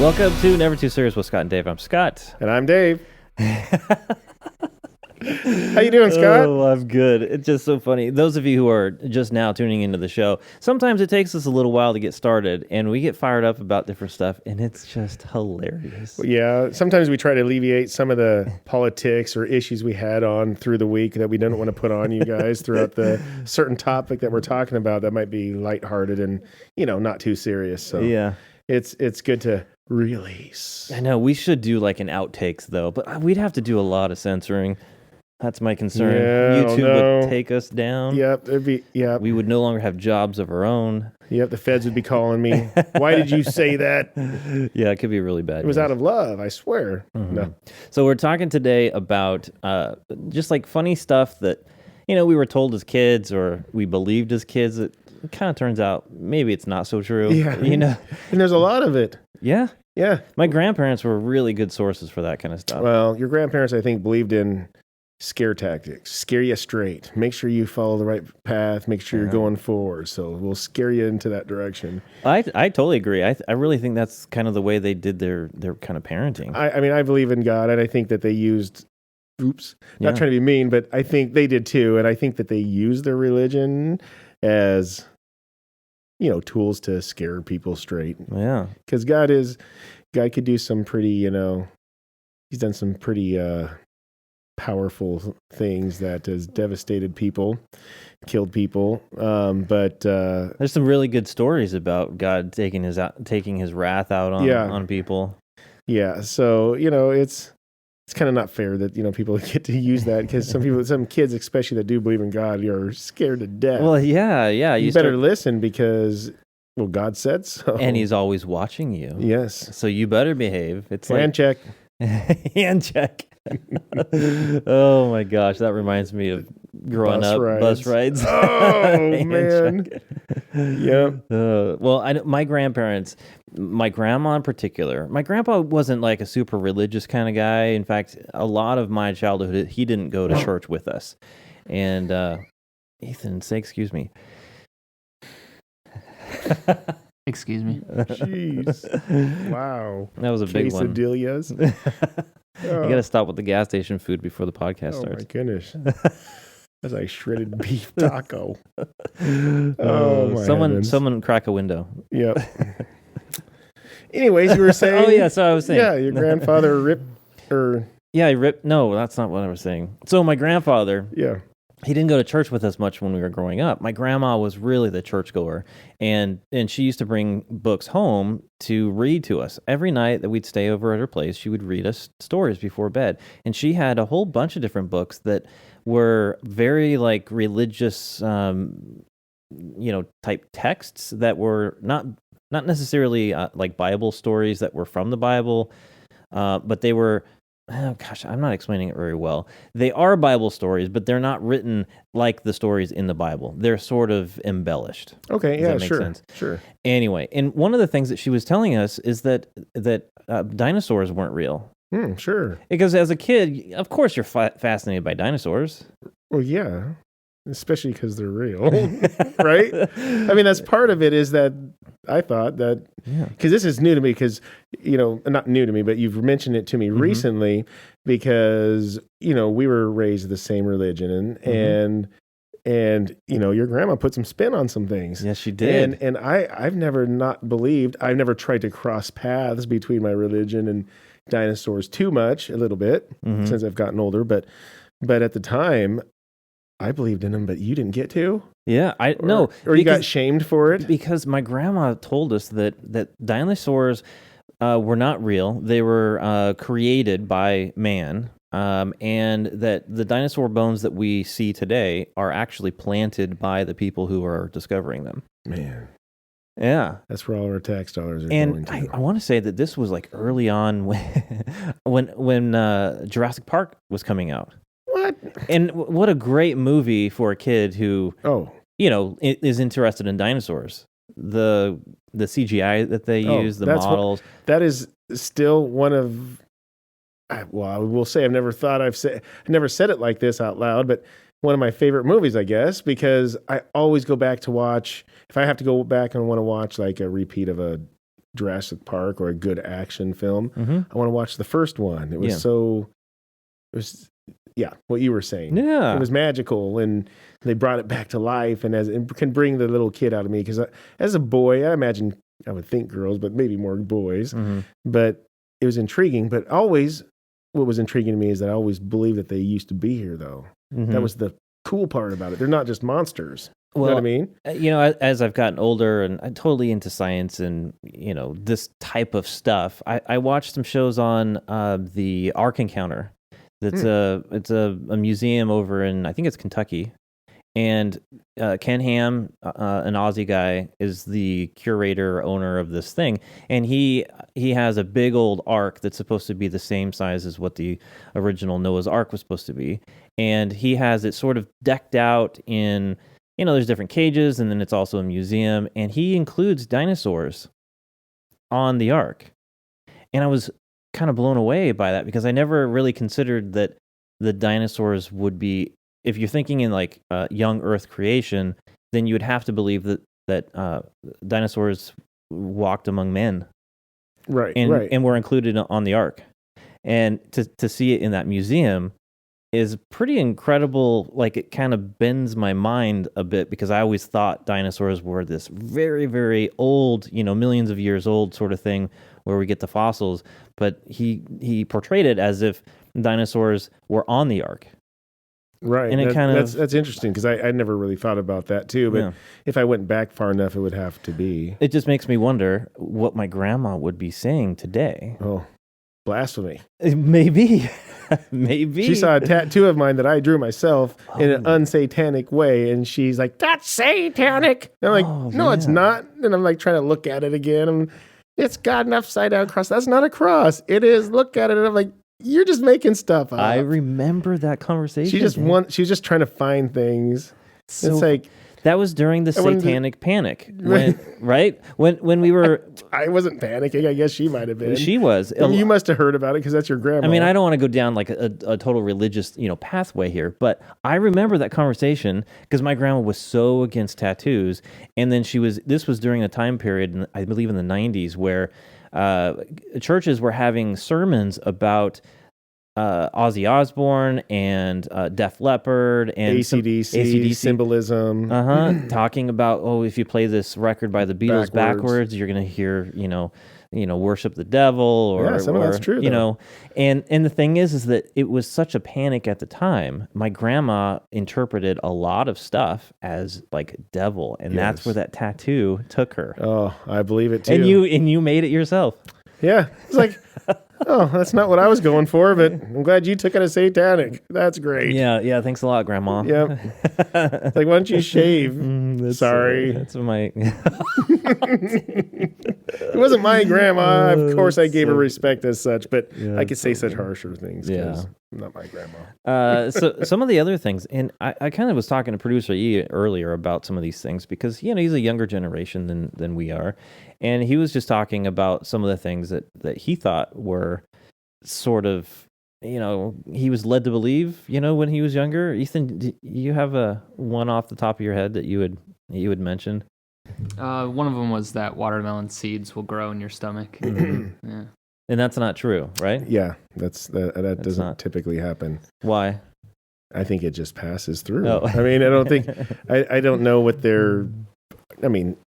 Welcome to Never Too Serious with Scott and Dave. I'm Scott. And I'm Dave. How you doing, Scott? Oh, I'm good. It's just so funny. Those of you who are just now tuning into the show, sometimes it takes us a little while to get started, and we get fired up about different stuff, and it's just hilarious. Yeah, sometimes we try to alleviate some of the politics or issues we had on through the week that we didn't want to put on you guys throughout the certain topic that we're talking about that might be lighthearted and, not too serious. So yeah, it's good to release. I know. We should do like an outtakes, though, but we'd have to do a lot of censoring. That's my concern. Yeah, YouTube would take us down. Yep, We would no longer have jobs of our own. Yep, the feds would be calling me. Why did you say that? Yeah, it could be really bad. It was out of love, I swear. Mm-hmm. No. So we're talking today about just like funny stuff that, we were told as kids or we believed as kids. It kind of turns out maybe it's not so true. Yeah. And there's a lot of it. Yeah. Yeah. My grandparents were really good sources for that kind of stuff. Well, your grandparents, I think, believed in scare tactics. Scare you straight. Make sure you follow the right path. Make sure you're going forward. So we'll scare you into that direction. I totally agree. I really think that's kind of the way they did their kind of parenting. I mean, I believe in God, and I think that they used, not trying to be mean, but I think they did too. And I think that they used their religion as, tools to scare people straight. Yeah. Because God could do some pretty, he's done some pretty powerful things that has devastated people, killed people. But there's some really good stories about God taking his wrath out on people. Yeah. So, it's kind of not fair that, people get to use that because some kids, especially that do believe in God, are scared to death. Well, yeah. You better listen because, God said so. And he's always watching you. Yes. So you better behave. It's hand check. Hand check. Oh my gosh, that reminds me of growing up. Bus rides. Oh man. Yep. Well, my grandparents, my grandma in particular, my grandpa wasn't like a super religious kind of guy. In fact, a lot of my childhood, he didn't go to church with us. And Ethan, say excuse me. Excuse me. Jeez. Wow. That was a big one. Quesadillas. You got to stop with the gas station food before the podcast starts. Oh my goodness. That's like shredded beef taco. Oh my Someone crack a window. Yep. Anyways, you were saying. Oh yeah, so I was saying. Yeah, your grandfather ripped Yeah, he ripped. No, that's not what I was saying. So my grandfather. Yeah. He didn't go to church with us much when we were growing up. My grandma was really the churchgoer, and she used to bring books home to read to us. Every night that we'd stay over at her place, she would read us stories before bed. And she had a whole bunch of different books that were very like religious, type texts that were not necessarily like Bible stories that were from the Bible, but they were. Oh, gosh, I'm not explaining it very well. They are Bible stories, but they're not written like the stories in the Bible. They're sort of embellished. Okay, Does that make sense? Sure. Anyway, and one of the things that she was telling us is that dinosaurs weren't real. Sure. Because as a kid, of course you're fascinated by dinosaurs. Well, yeah. Especially because they're real, right? I mean, that's part of it is that I thought that, because this is new to me because, not new to me, but you've mentioned it to me recently because, we were raised the same religion and your grandma put some spin on some things. Yes, she did. And I've never not believed, I've never tried to cross paths between my religion and dinosaurs too much, a little bit, since I've gotten older. But at the time, I believed in them, but you didn't get to? Yeah, Or you got shamed for it? Because my grandma told us that dinosaurs were not real. They were created by man, and that the dinosaur bones that we see today are actually planted by the people who are discovering them. Man. Yeah. That's where all our tax dollars are going to. And I want to say that this was like early on when Jurassic Park was coming out. What? And what a great movie for a kid who, is interested in dinosaurs. The CGI that they use, the models. That is still one of, I will say I've never said it like this out loud, but one of my favorite movies, I guess, because I always go back to watch, if I have to go back and want to watch like a repeat of a Jurassic Park or a good action film, Mm-hmm. I want to watch the first one. It was what you were saying. Yeah. It was magical, and they brought it back to life, and it can bring the little kid out of me, because as a boy, I would think girls, but maybe more boys, Mm-hmm. but it was intriguing. But always, what was intriguing to me is that I always believed that they used to be here, though. Mm-hmm. That was the cool part about it. They're not just monsters. Well, you know what I mean? As I've gotten older and I'm totally into science and, this type of stuff, I watched some shows on the Ark Encounter. It's a museum over in, I think it's Kentucky. And Ken Ham, an Aussie guy, is the curator, owner of this thing. And he has a big old ark that's supposed to be the same size as what the original Noah's Ark was supposed to be. And he has it sort of decked out in, there's different cages, and then it's also a museum. And he includes dinosaurs on the ark. And I was kind of blown away by that, because I never really considered that the dinosaurs would be, if you're thinking in like young Earth creation, then you would have to believe that dinosaurs walked among men, Right, and were included on the ark. And to see it in that museum is pretty incredible. Like, it kind of bends my mind a bit, because I always thought dinosaurs were this very, very old, millions of years old sort of thing where we get the fossils. But he portrayed it as if dinosaurs were on the ark. Right. And that's interesting, because I never really thought about that too. But if I went back far enough, it would have to be. It just makes me wonder what my grandma would be saying today. Oh, blasphemy. Maybe. Maybe. She saw a tattoo of mine that I drew myself in an unsatanic way, and she's like, "That's satanic." And I'm like, "No, it's not." And I'm like trying to look at it again. It's got an upside down cross. That's not a cross. It is. Look at it. And I'm like, "You're just making stuff up." I remember that conversation. She was just trying to find things. So it's like, that was during the satanic panic, right? When we were, I wasn't panicking. I guess she might have been. She was. You must have heard about it, because that's your grandma. I mean, I don't want to go down like a total religious, pathway here, but I remember that conversation, because my grandma was so against tattoos, and then this was during a time period, I believe in the 90s, where churches were having sermons about Ozzy Osbourne and Def Leppard and AC/DC symbolism. Talking about, if you play this record by the Beatles backwards, you're gonna hear, worship the devil, or some of that's true. And the thing is that it was such a panic at the time. My grandma interpreted a lot of stuff as like devil, and that's where that tattoo took her. Oh, I believe it too. And you made it yourself. Yeah, it's like, oh, that's not what I was going for, but I'm glad you took it as satanic. That's great. Yeah. Thanks a lot, Grandma. Yep. Like, why don't you shave? Sorry. That's my. It wasn't my grandma. Of course, I gave her respect as such, but I could say such harsher things because I'm not my grandma. So some of the other things, and I kind of was talking to producer E earlier about some of these things, because he's a younger generation than we are, and he was just talking about some of the things that he thought were sort of, he was led to believe, when he was younger. Ethan, do you have a one off the top of your head that you would mention? One of them was that watermelon seeds will grow in your stomach. Yeah. And that's not true, right? Yeah, that doesn't typically happen. Why? I think it just passes through. Oh. I mean, I don't think I don't know what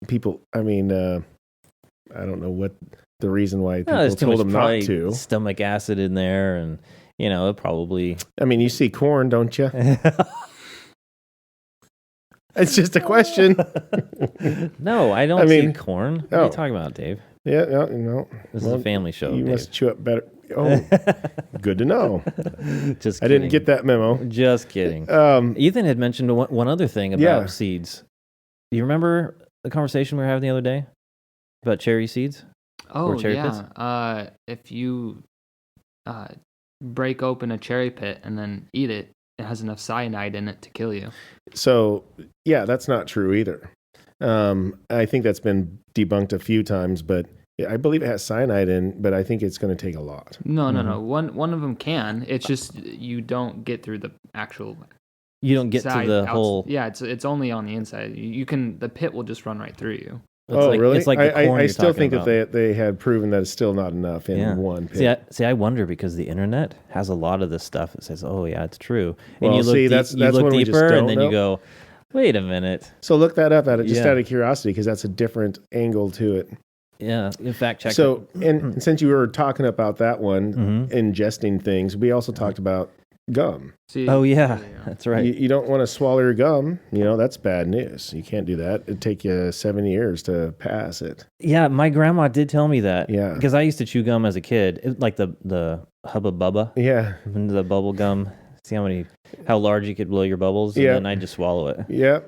people. I don't know what the reason why people told them not to. Stomach acid in there, and it probably. I mean, you see corn, don't you? It's just a question. No, I don't see corn. What are you talking about, Dave? Yeah, no. This is a family show. You Dave. must chew up better. Oh, good to know. Just kidding. I didn't get that memo. Just kidding. Ethan had mentioned one other thing about seeds. Do you remember the conversation we were having the other day about cherry seeds? Oh, cherry yeah. Pits? If you break open a cherry pit and then eat it, it has enough cyanide in it to kill you. So, yeah, that's not true either. I think that's been debunked a few times, but I believe it has cyanide in, but I think it's going to take a lot. No. One of them can. It's just you don't get through the actual. You don't get to the whole. Yeah, it's only on the inside. The pit will just run right through you. Really? It's like the corn I you're still talking think about. that they had proven that it's still not enough in one pit. See, I wonder because the internet has a lot of this stuff that says, "Oh yeah, it's true," and Well, you look see, that's you look when we just deeper, don't and then know. you go, "Wait a minute." So look that up at it, just Yeah. out of curiosity, because that's a different angle to it. Yeah, in fact, check. So, and since you were talking about that one, Mhm. ingesting things, we also talked about gum. See, Oh yeah, that's right. You don't want to swallow your gum. That's bad news. You can't do that. It'd take you 7 years to pass it. Yeah, my grandma did tell me that. Yeah. Because I used to chew gum as a kid, like the Hubba Bubba, Yeah. the bubble gum. See how large you could blow your bubbles, and Yeah. then I just swallow it. Yeah.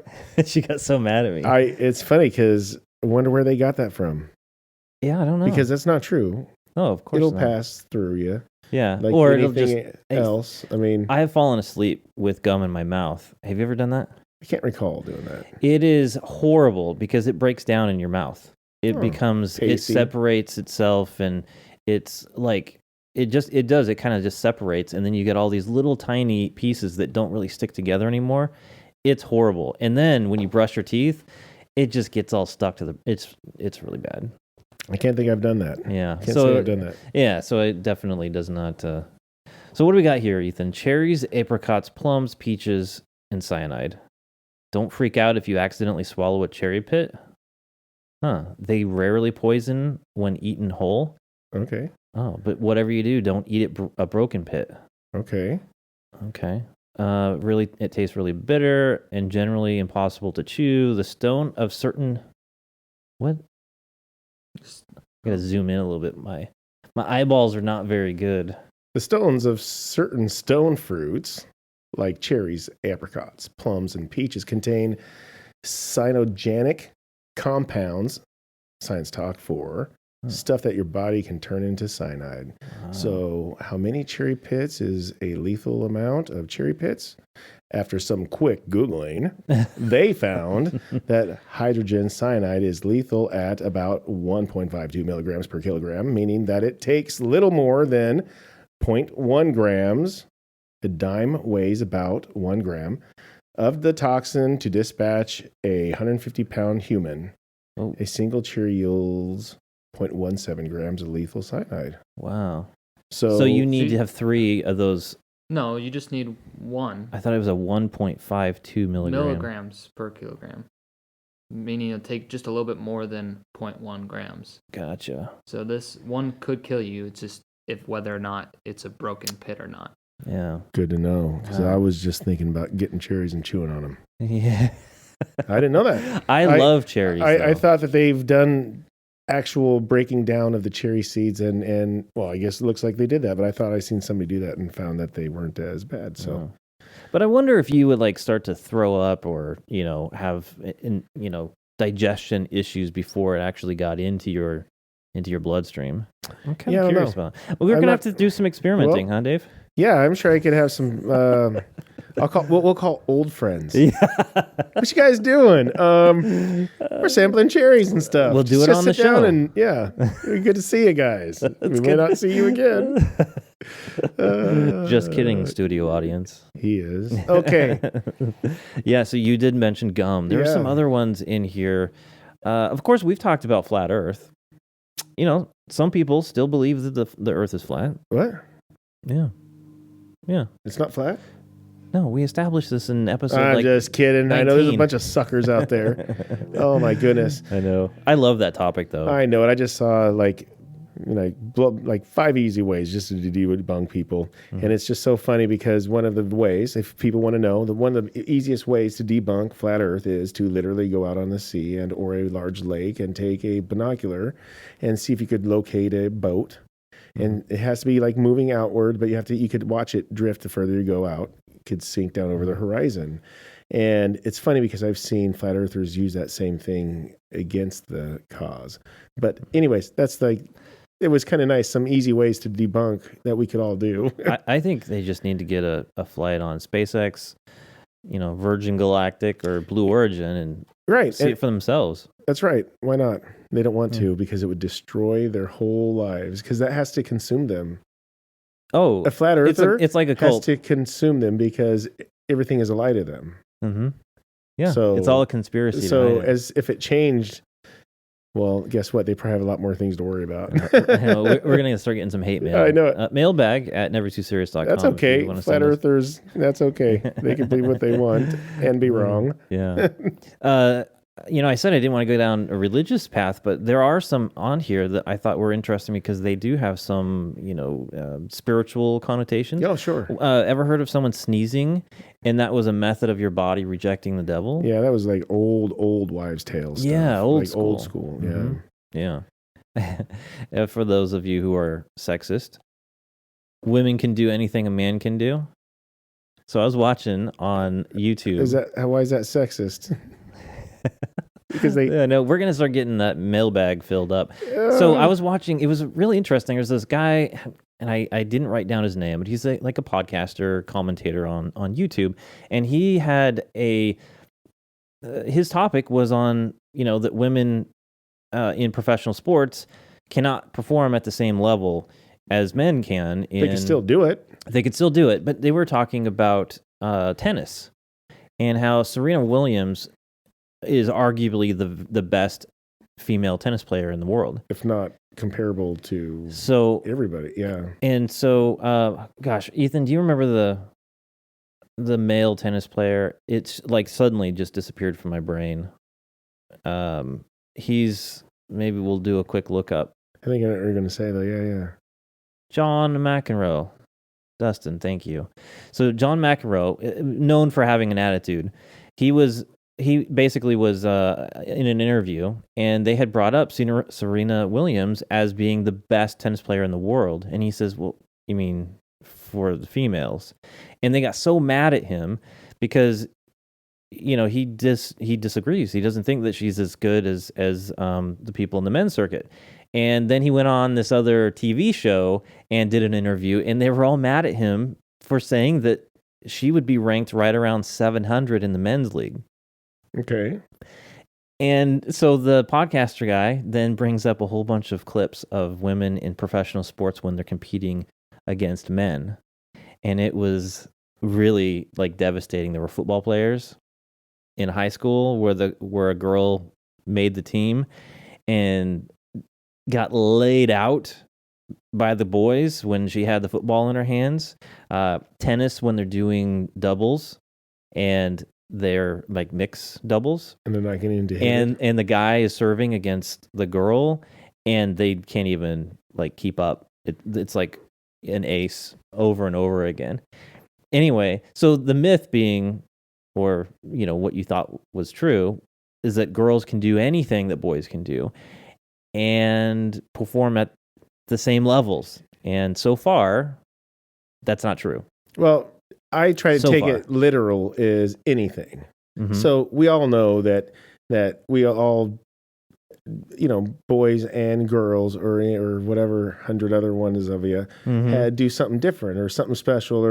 She got so mad at me. It's funny because I wonder where they got that from. Yeah, I don't know. Because that's not true. oh, of course It'll not. pass through you. Yeah, Like or it'll anything just. else. I mean, I have fallen asleep with gum in my mouth. Have you ever done that? I can't recall doing that. It is horrible because it breaks down in your mouth. It Oh, becomes it pasty. separates itself, and it's like it kind of just separates, and then you get all these little tiny pieces that don't really stick together anymore. It's horrible. And then when you brush your teeth, it just gets all stuck to it's really bad. I can't think I've done that. Yeah. Can't say I've done that. Yeah, so it definitely does not. So what do we got here, Ethan? Cherries, apricots, plums, peaches, and cyanide. Don't freak out if you accidentally swallow a cherry pit. Huh. They rarely poison when eaten whole. Okay. Oh, but whatever you do, don't eat a broken pit. Okay. Okay. Really, it tastes really bitter and generally impossible to chew. The stone of certain... What? I gotta zoom in a little bit. My eyeballs are not very good. The stones of certain stone fruits, like cherries, apricots, plums, and peaches, contain cyanogenic compounds, science talk for, stuff that your body can turn into cyanide. So, how many cherry pits is a lethal amount of cherry pits? After some quick Googling, they found that hydrogen cyanide is lethal at about 1.52 milligrams per kilogram, meaning that it takes little more than 0.1 grams. A dime weighs about 1 gram of the toxin to dispatch a 150-pound human. Oh. A single cherry yields 0.17 grams of lethal cyanide. Wow. So you need to have 3 of those. No, you just need 1 I thought it was a 1.52 milligrams per kilogram, meaning it'll take just a little bit more than 0.1 grams. Gotcha. So this one could kill you. It's just if whether or not it's a broken pit or not. Yeah. good to know, because I was just thinking about getting cherries and chewing on them. Yeah. I didn't know that. I love cherries. I thought that they've done actual breaking down of the cherry seeds and well, I guess it looks like they did that, but I thought I seen somebody do that and found that they weren't as bad. So, but I wonder if you would like start to throw up or have digestion issues before it actually got into your bloodstream. I'm kind of curious about it. Well, we're gonna have to do some experimenting, huh, Dave? Yeah, I'm sure I could have some. We'll call old friends. Yeah. What you guys doing? We're sampling cherries and stuff. We'll do it on the sit down show. and good to see you guys. We may not see you again. Just kidding, studio audience. He is okay. Yeah. So you did mention gum. There are some other ones in here. Of course, we've talked about flat Earth. Some people still believe that the Earth is flat. What? Yeah. Yeah. It's not flat? No, we established this in episode. I'm just kidding. 19. I know there's a bunch of suckers out there. Oh my goodness. I know. I love that topic though. I know it. I just saw like 5 easy ways just to debunk people. And it's just so funny because one of the ways, if people want to know, one of the easiest ways to debunk flat Earth is to literally go out on the sea and or a large lake and take a binocular and see if you could locate a boat. And it has to be like moving outward, but you could watch it drift the further you go out. It could sink down over the horizon. And it's funny because I've seen flat earthers use that same thing against the cause. But anyways, it was kind of nice. Some easy ways to debunk that we could all do. I think they just need to get a flight on SpaceX, Virgin Galactic or Blue Origin and see it for themselves. That's right. Why not? They don't want to because it would destroy their whole lives because that has to consume them. Oh, a flat earther it's like a cult. Has to consume them because everything is a lie to them. Mm-hmm. Yeah. So it's all a conspiracy. So as if it changed Well, guess what? They probably have a lot more things to worry about. I know, we're going to start getting some hate mail. I know it. Mailbag at nevertooserious.com. That's okay. Flat earthers, that's okay. They can believe what they want and be wrong. Yeah. I said I didn't want to go down a religious path, but there are some on here that I thought were interesting because they do have some, spiritual connotations. Yeah, sure. Ever heard of someone sneezing and that was a method of your body rejecting the devil? Yeah, that was like old wives' tales. Yeah, old school. Old school. Yeah. Yeah. For those of you who are sexist, women can do anything a man can do. So I was watching on YouTube. Why is that sexist? Because no, we're gonna start getting that mailbag filled up. So I was watching. It was really interesting. There's this guy, and I didn't write down his name, but he's like a podcaster, commentator on YouTube, and he had his topic was on that women in professional sports cannot perform at the same level as men can. They can still do it. They could still do it, but they were talking about tennis and how Serena Williams is arguably the best female tennis player in the world, if not comparable to everybody. Yeah. And so, Ethan, do you remember the male tennis player? It's like suddenly just disappeared from my brain. Maybe we'll do a quick look up. I think I know what you're going to say though. Yeah. John McEnroe. Dustin, thank you. So John McEnroe, known for having an attitude, he basically was in an interview, and they had brought up Serena Williams as being the best tennis player in the world. And he says, well, you mean for the females? And they got so mad at him because, he disagrees. He doesn't think that she's as good as the people in the men's circuit. And then he went on this other TV show and did an interview, and they were all mad at him for saying that she would be ranked right around 700 in the men's league. Okay. And so the podcaster guy then brings up a whole bunch of clips of women in professional sports when they're competing against men. And it was really like devastating. There were football players in high school where a girl made the team and got laid out by the boys when she had the football in her hands. Tennis when they're doing doubles and they're like mixed doubles, and they're not getting into and the guy is serving against the girl, and they can't even like keep up. It's like an ace over and over again. Anyway, so the myth being, or what you thought was true, is that girls can do anything that boys can do, and perform at the same levels. And so far, that's not true. Well, I try to take it literal as anything. Mm-hmm. So we all know that we all, boys and girls or whatever 100 other ones of you do something different or something special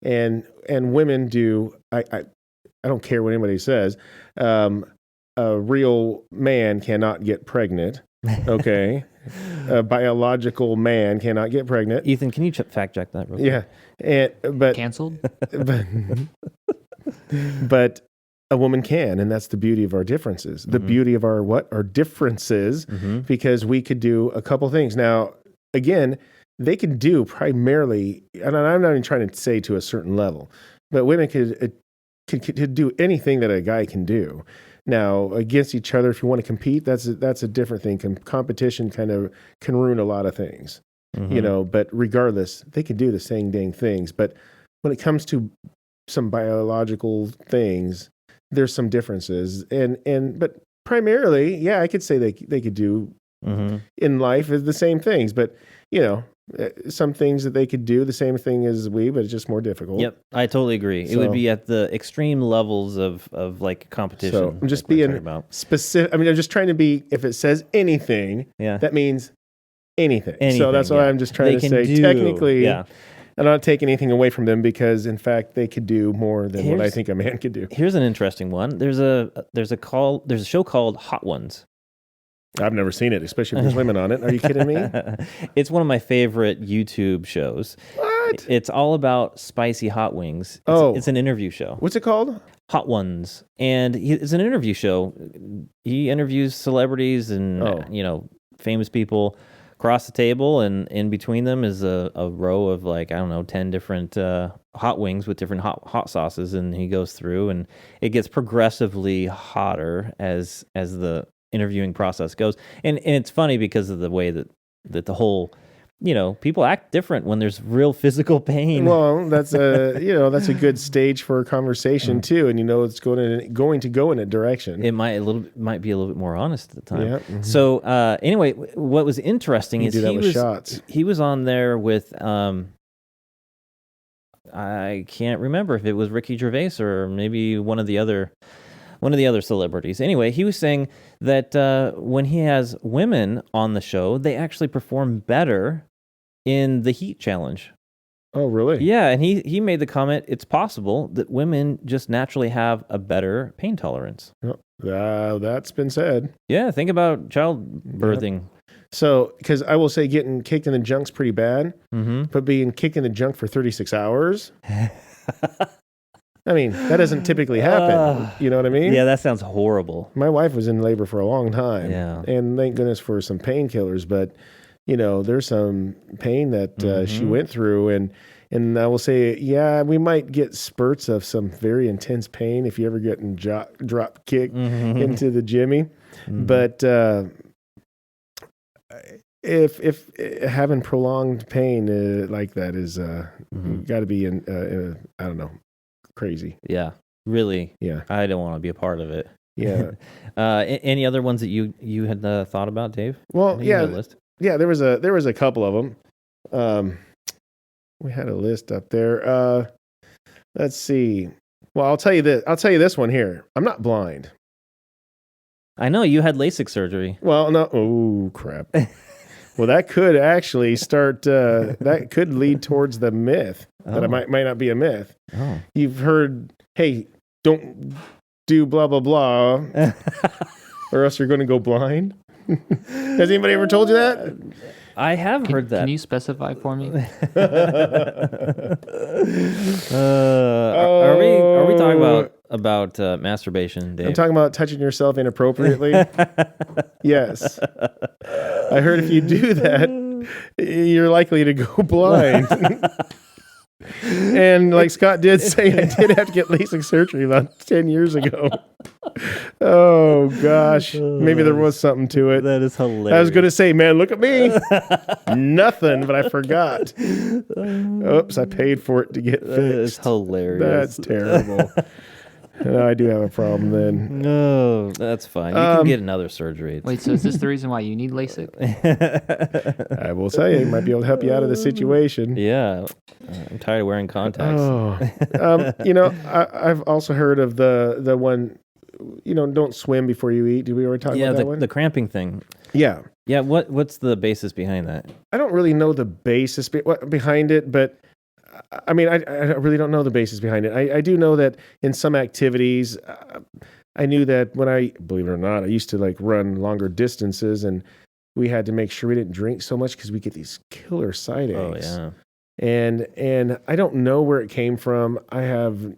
and women do. I don't care what anybody says. A real man cannot get pregnant. Okay. A biological man cannot get pregnant. Ethan, can you fact check that real quick? Yeah. But canceled? But a woman can, and that's the beauty of our differences. The beauty of our differences, because we could do a couple things. Now, again, they can do primarily, and I'm not even trying to say to a certain level, but women could do anything that a guy can do. Now, against each other, if you want to compete, that's a different thing. Competition kind of can ruin a lot of things, but regardless, they can do the same dang things. But when it comes to some biological things, there's some differences. But primarily, I could say they could do in life is the same things. But, some things that they could do the same thing as we, but it's just more difficult. Yep, I totally agree. It would be at the extreme levels of like competition. So I'm just being specific. I mean, I'm just trying to be, if it says anything, that means anything. So that's why I'm just trying to say technically, I'm not taking anything away from them because in fact they could do more than what I think a man could do. Here's an interesting one. There's a show called Hot Ones. I've never seen it, especially if there's women on it. Are you kidding me? It's one of my favorite YouTube shows. What? It's all about spicy hot wings. It's an interview show. What's it called? Hot Ones. And it's an interview show. He interviews celebrities and, famous people across the table, and in between them is a row of 10 different hot wings with different hot sauces, and he goes through, and it gets progressively hotter as the interviewing process goes. And it's funny because of the way that the whole, people act different when there's real physical pain. Well, that's a good stage for a conversation too, and it's going to go in a direction. It might be a little bit more honest at the time. Yeah. Mm-hmm. So anyway, what was interesting is he was on there with I can't remember if it was Ricky Gervais or maybe one of the other celebrities. Anyway, he was saying that when he has women on the show, they actually perform better in the heat challenge. Oh, really? Yeah, and he made the comment, it's possible that women just naturally have a better pain tolerance. That's been said. Yeah, think about childbirthing. Yep. So, because I will say getting kicked in the junk's pretty bad, but being kicked in the junk for 36 hours... I mean, that doesn't typically happen. You know what I mean? Yeah, that sounds horrible. My wife was in labor for a long time. Yeah. And thank goodness for some painkillers, but, there's some pain that she went through. And I will say, yeah, we might get spurts of some very intense pain if you ever get drop kicked into the Jimmy. Mm-hmm. But if having prolonged pain like that is got to be in, I don't know, crazy. Yeah, really. Yeah, I don't want to be a part of it. Yeah. Any other ones that you had thought about, Dave? Well, yeah, there was a couple of them. We had a list up there. Let's see. Well, I'll tell you this one here. I'm not blind. I know you had LASIK surgery. Well, no. Oh, crap. Well, that could actually start. That could lead towards the myth that it might not be a myth. Oh. You've heard, hey, don't do blah blah blah, or else you're going to go blind. Has anybody ever told you that? I have heard that. Can you specify for me? Are we talking about masturbation, Dave? I'm talking about touching yourself inappropriately. Yes. I heard if you do that, you're likely to go blind. And like Scott did say, I did have to get LASIK surgery about 10 years ago. Oh, gosh. Maybe there was something to it. That is hilarious. I was going to say, man, look at me. Nothing, but I forgot. Oops, I paid for it to get fixed. That is hilarious. That's terrible. I do have a problem then. No, that's fine. You can get another surgery. Wait, so is this the reason why you need LASIK? I will say, it might be able to help you out of the situation. Yeah. I'm tired of wearing contacts. I've also heard of the one, don't swim before you eat. Did we already talk about that one? The cramping thing. Yeah. Yeah, what's the basis behind that? I don't really know the basis behind it, but I mean, I really don't know the basis behind it. I do know that in some activities, I knew that when believe it or not, I used to run longer distances, and we had to make sure we didn't drink so much because we get these killer side aches. Oh, yeah. And I don't know where it came from. I have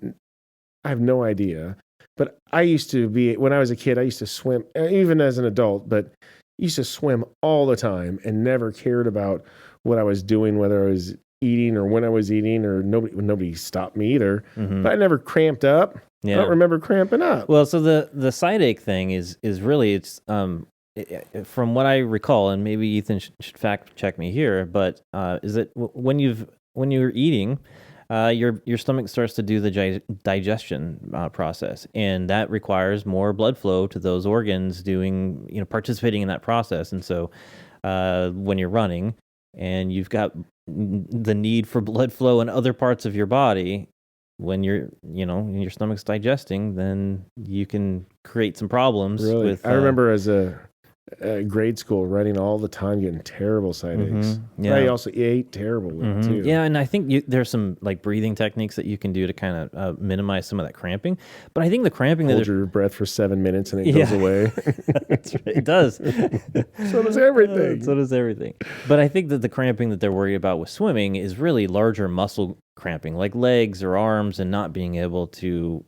no idea. But I used to when I was a kid, I used to swim, even as an adult, but used to swim all the time and never cared about what I was doing, whether I was eating or when I was eating, or nobody stopped me either. Mm-hmm. But I never cramped up. Yeah. I don't remember cramping up. Well, so the side ache thing is really, it's from what I recall, and maybe Ethan should fact check me here, but is it when you're eating, your stomach starts to do the digestion process, and that requires more blood flow to those organs participating in that process. And so when you're running and you've got the need for blood flow in other parts of your body, when your stomach's digesting, then you can create some problems. Really? With I remember as a grade school, running all the time, getting terrible side aches. Yeah. I also ate terrible with it too. Yeah, and I think there's some like breathing techniques that you can do to kind of minimize some of that cramping. But I think the cramping Hold your breath for 7 minutes and it goes away. That's right, it does. So does everything. So does everything. But I think that the cramping that they're worried about with swimming is really larger muscle cramping, like legs or arms, and not being able to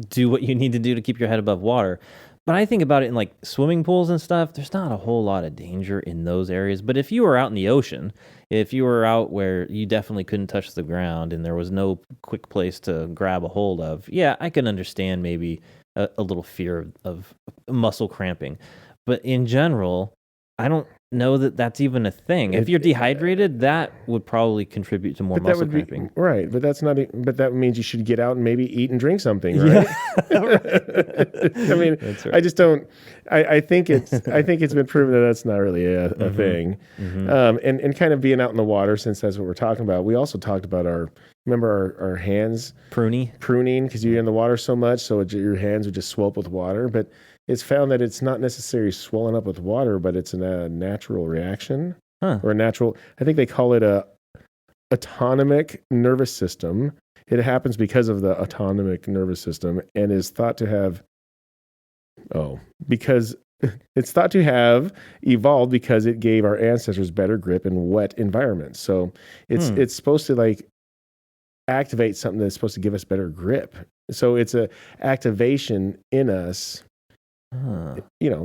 do what you need to do to keep your head above water. But I think about it in like swimming pools and stuff, there's not a whole lot of danger in those areas. But if you were out in the ocean, if you were out where you definitely couldn't touch the ground and there was no quick place to grab a hold of, yeah, I can understand maybe a little fear of muscle cramping. But in general, I don't know that that's even a thing. If you're dehydrated, that would probably contribute to more muscle cramping. Right, but that's not. But that means you should get out and maybe eat and drink something, right? Yeah. I mean, right. I just don't. I think it's. I think it's been proven that that's not really a thing. And kind of being out in the water, since that's what we're talking about. We also talked about our hands pruning because you're in the water so much, so your hands would just swell up with water, but. It's found that it's not necessarily swollen up with water, but it's a natural reaction or a natural. I think they call it a autonomic nervous system. It happens because of the autonomic nervous system and is thought to have. Because it's thought to have evolved because it gave our ancestors better grip in wet environments. So it's supposed to like activate something that's supposed to give us better grip. So it's a activation in us.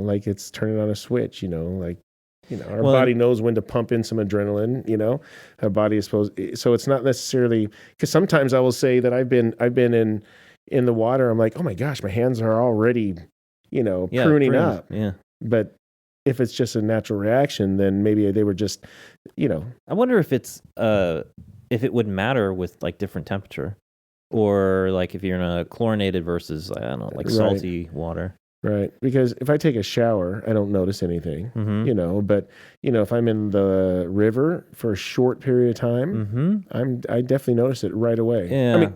Like it's turning on a switch, our body knows when to pump in some adrenaline, our body is supposed, so it's not necessarily, because sometimes I will say that I've been in the water, I'm like, oh my gosh, my hands are already, pruning up. Yeah. But if it's just a natural reaction, then maybe they were just, I wonder if it's, if it would matter with like different temperature or like if you're in a chlorinated versus, I don't know, like salty water. Right, because if I take a shower, I don't notice anything, but, if I'm in the river for a short period of time, I definitely notice it right away. Yeah. I mean,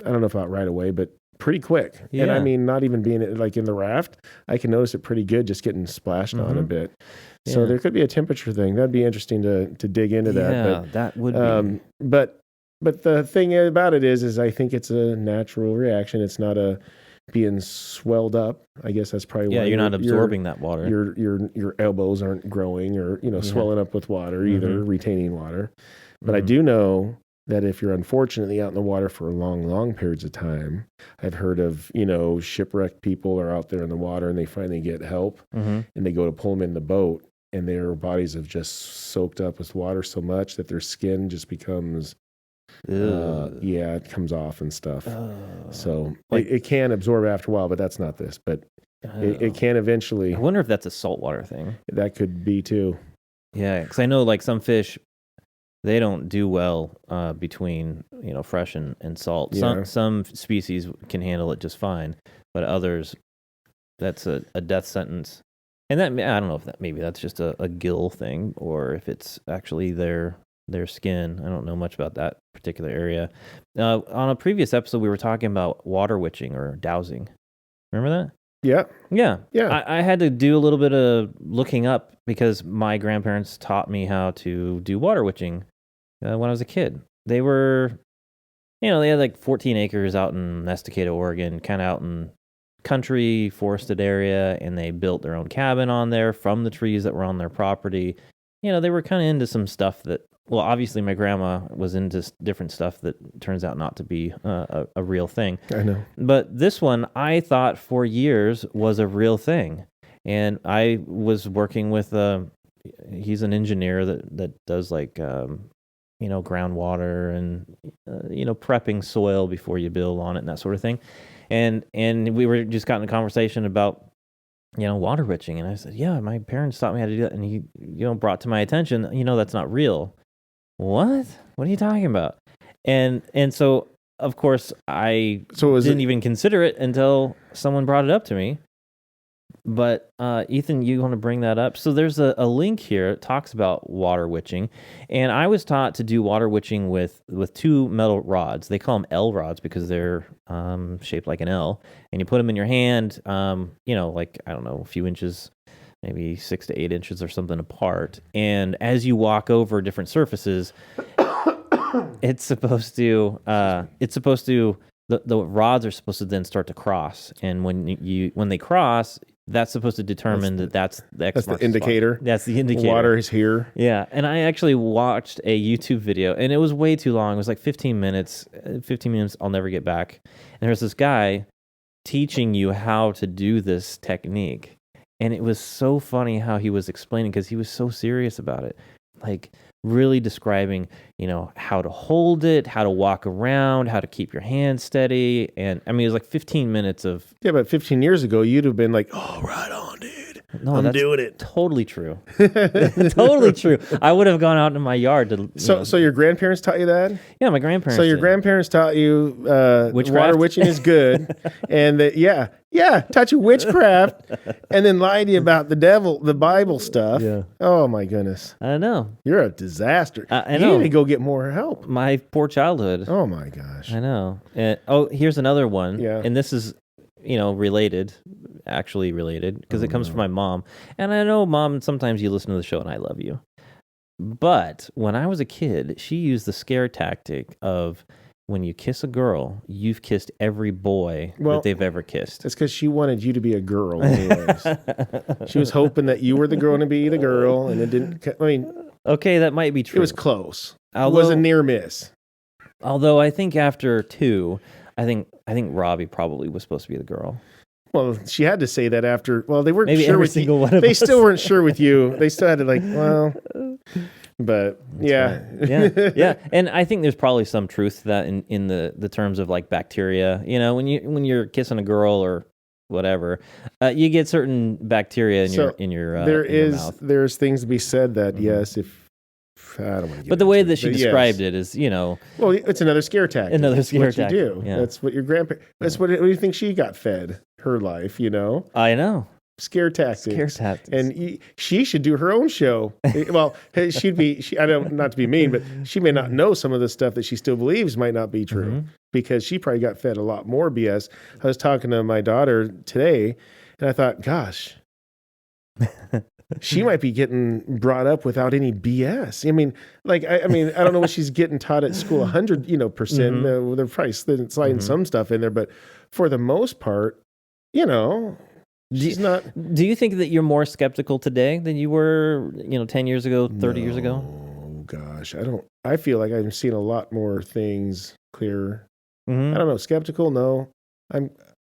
I don't know about right away, but pretty quick. Yeah. And I mean, not even being like in the raft, I can notice it pretty good just getting splashed on a bit. Yeah. So there could be a temperature thing. That'd be interesting to dig into that. Yeah, that would be. But the thing about it is I think it's a natural reaction. It's not a being swelled up. I guess that's probably why you're not absorbing that water. Your elbows aren't growing or swelling up with water either, retaining water. But I do know that if you're unfortunately out in the water for long periods of time, I've heard of shipwrecked people are out there in the water and they finally get help and they go to pull them in the boat and their bodies have just soaked up with water so much that their skin just becomes it comes off and stuff. So it can absorb after a while, but that's not this. But it can eventually. I wonder if that's a saltwater thing. That could be too. Yeah, because I know like some fish, they don't do well between fresh and salt. Yeah. Some species can handle it just fine, but others, that's a death sentence. And that I don't know if maybe that's just a gill thing or if it's actually their skin. I don't know much about that particular area. On a previous episode, we were talking about water witching or dowsing. Remember that? Yeah. I had to do a little bit of looking up because my grandparents taught me how to do water witching when I was a kid. They were, they had like 14 acres out in Estacada, Oregon, kind of out in country, forested area, and they built their own cabin on there from the trees that were on their property. They were kind of into some stuff that, well, obviously my grandma was into different stuff that turns out not to be a real thing. I know. But this one, I thought for years was a real thing. And I was working with, he's an engineer that does like, groundwater and, prepping soil before you build on it and that sort of thing. And we were just got in a conversation about, water witching. And I said, yeah, my parents taught me how to do that. And he, brought to my attention, that's not real. What are you talking about? And so, of course, I didn't even consider it until someone brought it up to me. But Ethan, you want to bring that up? So there's a link here. It talks about water witching, and I was taught to do water witching with two metal rods. They call them L rods because they're shaped like an L, and you put them in your hand. Like I don't know, a few inches, maybe 6 to 8 inches or something apart. And as you walk over different surfaces, it's supposed to. The rods are supposed to then start to cross, and when they cross, that's supposed to determine that's the X That's the marks indicator. spot. That's the indicator. Water is here. Yeah, and I actually watched a YouTube video, and it was way too long. It was like 15 minutes. 15 minutes I'll never get back. And there's this guy teaching you how to do this technique, and it was so funny how he was explaining because he was so serious about it, like really describing, how to hold it, how to walk around, how to keep your hand steady. And I mean, it was like 15 minutes of... Yeah, but 15 years ago, you'd have been like, oh, right on, dude. No, I'm doing it. Totally true. Totally true. I would have gone out in my yard to... So your grandparents taught you that? Yeah, my grandparents So your did. grandparents taught you Witchcraft? water witching is good. And that, taught you witchcraft. And then lied to you about the devil, the Bible stuff. Yeah. Oh, my goodness. I know. You're a disaster. I You know. need to go get more help. My poor childhood. Oh, my gosh. I know. Here's another one. Yeah. And this is, actually related, because it comes from my mom. And I know, Mom, sometimes you listen to the show and I love you. But when I was a kid, she used the scare tactic of when you kiss a girl, you've kissed every boy that they've ever kissed. It's because she wanted you to be a girl anyways. She was hoping that you were the girl to be the girl, and it didn't... I mean... Okay, that might be true. It was close. It Although, was a near miss. Although I think after 2, I think Robbie probably was supposed to be the girl. Well, she had to say that after. Well, they weren't Maybe sure every with single you. one of They us. still weren't sure with you. They still had to but yeah. Yeah. And I think there's probably some truth to that in the terms of like bacteria. When you're kissing a girl or whatever, you get certain bacteria in your mouth. There's things to be said that yes, if I don't want to get But the way into that she described it is, well, it's another scare tactic. Another scare That's what tactic. you do. Yeah. That's what your grandparents. That's what do you think she got fed her life? I know. Scare tactics. Scare tactics. And she should do her own show. Well, she'd be. I don't, not to be mean, but she may not know some of the stuff that she still believes might not be true because she probably got fed a lot more BS. I was talking to my daughter today, and I thought, gosh, she might be getting brought up without any BS. I mean, I don't know what she's getting taught at school. 100%. They're probably sliding some stuff in there, but for the most part, she's not. Do you think that you're more skeptical today than you were, 10 years ago, 30 years ago? Oh gosh, I don't. I feel like I'm seeing a lot more things clearer. I don't know. Skeptical? No. I'm.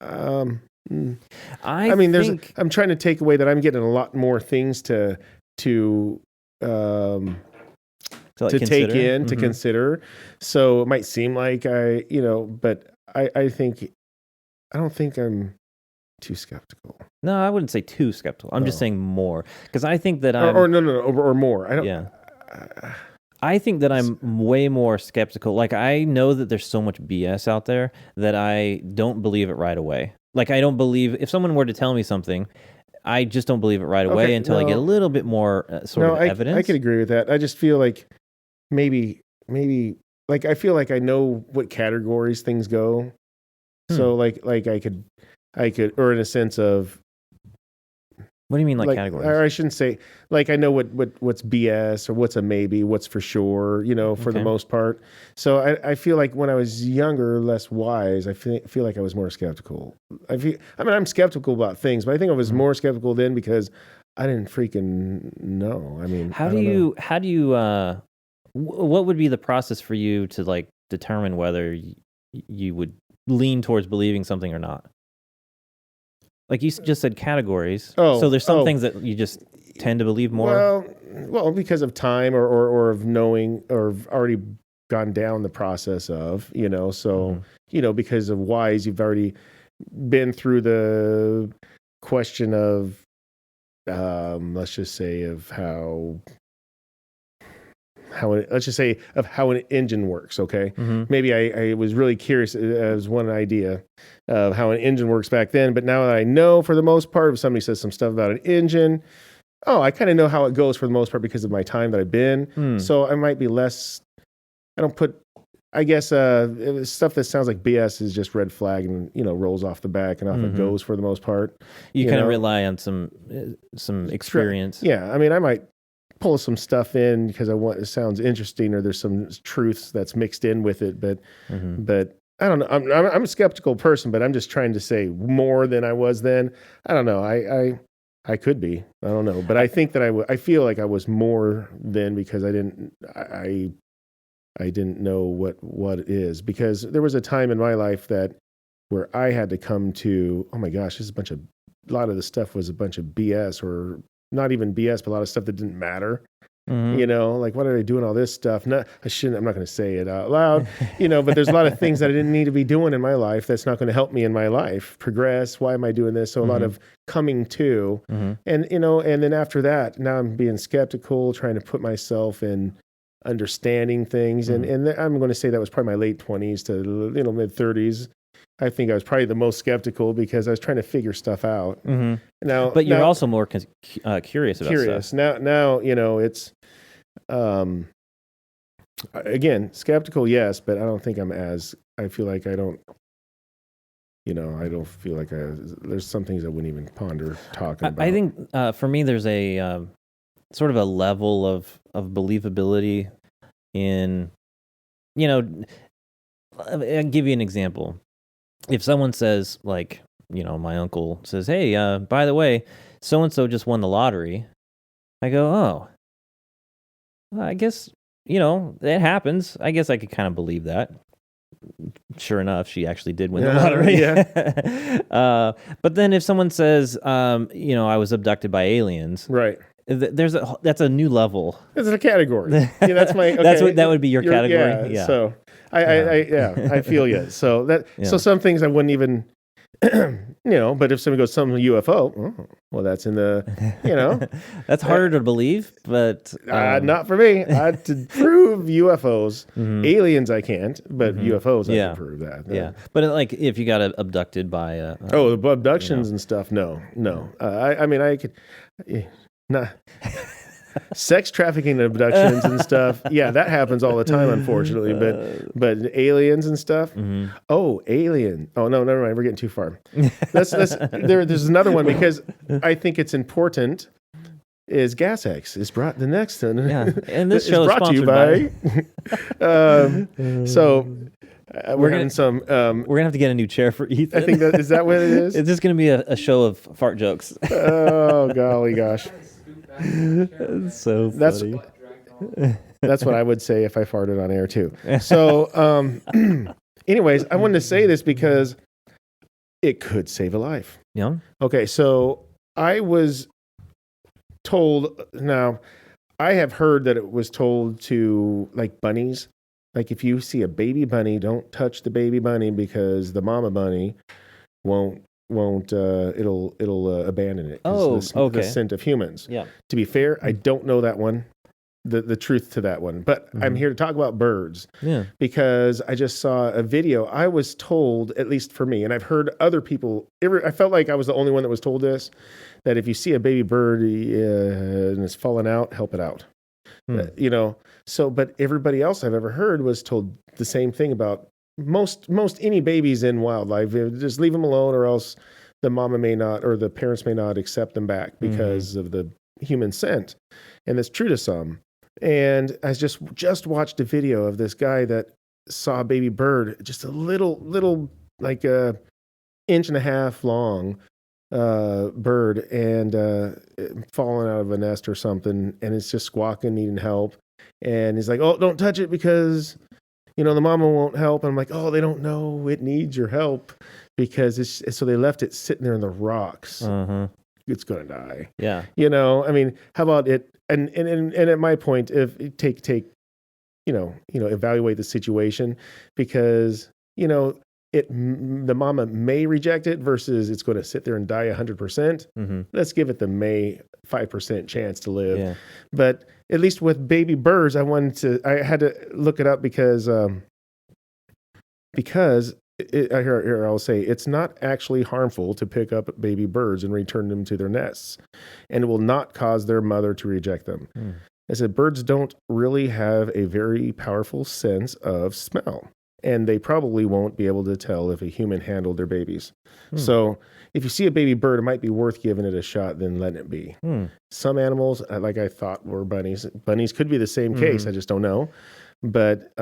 I mean, I'm trying to take away that I'm getting a lot more things to take in, to consider. So it might seem like but I don't think I'm too skeptical. No, I wouldn't say too skeptical. I'm just saying more, because I think that I'm... Or more. I don't... Yeah. I think that I'm way more skeptical. Like, I know that there's so much BS out there that I don't believe it right away. Like, I don't believe... If someone were to tell me something, I just don't believe it right away until I get a little bit more evidence. I could agree with that. I just feel like maybe... Like, I feel like I know what categories things go. So, like I could... or in a sense of... What do you mean, like categories? Or I shouldn't say, like, I know what's BS or what's a maybe, what's for sure, for the most part. So I feel like when I was younger, less wise, I feel like I was more skeptical. I'm skeptical about things, but I think I was more skeptical then because I didn't freaking know. I mean, how do you, what would be the process for you to, like, determine whether you would lean towards believing something or not? Like you just said, categories. So there's some things that you just tend to believe more. Well, because of time or of knowing or already gone down the process of, So because of wise, you've already been through the question of, let's just say, of how let's just say of how an engine works. Okay. Mm-hmm. Maybe I was really curious as one idea of how an engine works back then, but now that I know for the most part, if somebody says some stuff about an engine, I kind of know how it goes for the most part because of my time that I've been. So I might be less, I don't put, I guess, stuff that sounds like BS is just red flag and, rolls off the back and off it goes for the most part. You kind of rely on some experience. Yeah. I mean, I might pull some stuff in because it sounds interesting or there's some truths that's mixed in with it. But I don't know. I'm a skeptical person, but I'm just trying to say more than I was then. I don't know. I could be. I don't know. But I think that I feel like I was more then because I didn't know what it is, because there was a time in my life where I had to come to, oh my gosh, a lot of the stuff was a bunch of BS, or not even BS, but a lot of stuff that didn't matter. Like, what are they doing all this stuff? I'm not going to say it out loud, but there's a lot of things that I didn't need to be doing in my life. That's not going to help me in my life progress. Why am I doing this? So a lot of coming to, and then after that, now I'm being skeptical, trying to put myself in understanding things. And I'm going to say that was probably my late 20s to, mid 30s. I think I was probably the most skeptical because I was trying to figure stuff out. But you're also more curious about stuff. Now, it's, again, skeptical, yes, but I don't think I feel like I don't feel like there's some things I wouldn't even ponder talking about. I think for me, there's a sort of a level of believability in, I'll give you an example. If someone says, like, my uncle says, hey, by the way, so-and-so just won the lottery. I go, oh, well, I guess, it happens. I guess I could kind of believe that. Sure enough, she actually did win the lottery. Yeah. But then if someone says, I was abducted by aliens. Right. That's a new level. It's a category. That's my. Okay. That would be your category. Yeah. So I feel you. So so some things I wouldn't even, but if somebody goes some UFO, well, that's in the, that's harder to believe, but not for me. To prove UFOs, aliens I can't, but UFOs I can prove that. Yeah, but like if you got abducted by abductions and stuff, no. I mean I could. Nah. Sex trafficking and abductions and stuff. Yeah, that happens all the time, unfortunately. But aliens and stuff. Oh, alien. Oh no, never mind. We're getting too far. There's another one because I think it's important. Is Gas X is brought the next one? Yeah, and this show is brought to you by. We're having some. We're gonna have to get a new chair for Ethan. I think is that what it is? It's just gonna be a show of fart jokes. Oh golly gosh. That's so funny. That's what I would say if I farted on air too. So, anyways, I wanted to say this because it could save a life. Yeah. Okay, so I was told. Now, I have heard that it was told to like bunnies. Like if you see a baby bunny, don't touch the baby bunny because the mama bunny won't it'll abandon it. The scent of humans. Yeah. To be fair, I don't know that one, the truth to that one, but I'm here to talk about birds. Yeah. Because I just saw a video. I was told, at least for me, and I've heard other people. I felt like I was the only one that was told this, that if you see a baby bird and it's fallen out, help it out. So, but everybody else I've ever heard was told the same thing about. Most any babies in wildlife, just leave them alone, or else the mama may not, or the parents may not accept them back because of the human scent, and that's true to some. And I just watched a video of this guy that saw a baby bird, just a little like a inch and a half long bird, and falling out of a nest or something, and it's just squawking, needing help, and he's like, "Oh, don't touch it because." The mama won't help. And I'm like, oh, they don't know it needs your help because so they left it sitting there in the rocks. It's going to die. Yeah. I mean, how about it? And at my point, if take, evaluate the situation because, the mama may reject it versus it's going to sit there and die 100%. Let's give it the may 5% chance to live. Yeah. But at least with baby birds, I had to look it up because here I'll say it's not actually harmful to pick up baby birds and return them to their nests, and it will not cause their mother to reject them. I said birds don't really have a very powerful sense of smell, and they probably won't be able to tell if a human handled their babies. So if you see a baby bird, it might be worth giving it a shot than letting it be. Some animals, like I thought, were bunnies. Bunnies could be the same case. I just don't know. But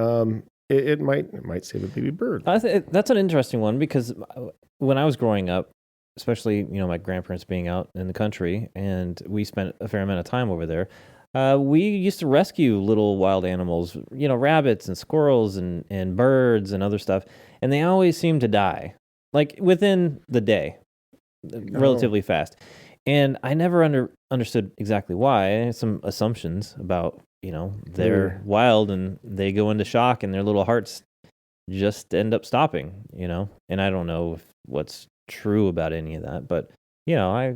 it might save a baby bird. That's an interesting one because when I was growing up, especially my grandparents being out in the country, and we spent a fair amount of time over there. We used to rescue little wild animals, rabbits and squirrels and birds and other stuff, and they always seemed to die, like within the day, relatively fast. And I never understood exactly why. I had some assumptions about, they're wild and they go into shock and their little hearts just end up stopping, and I don't know what's true about any of that, but, I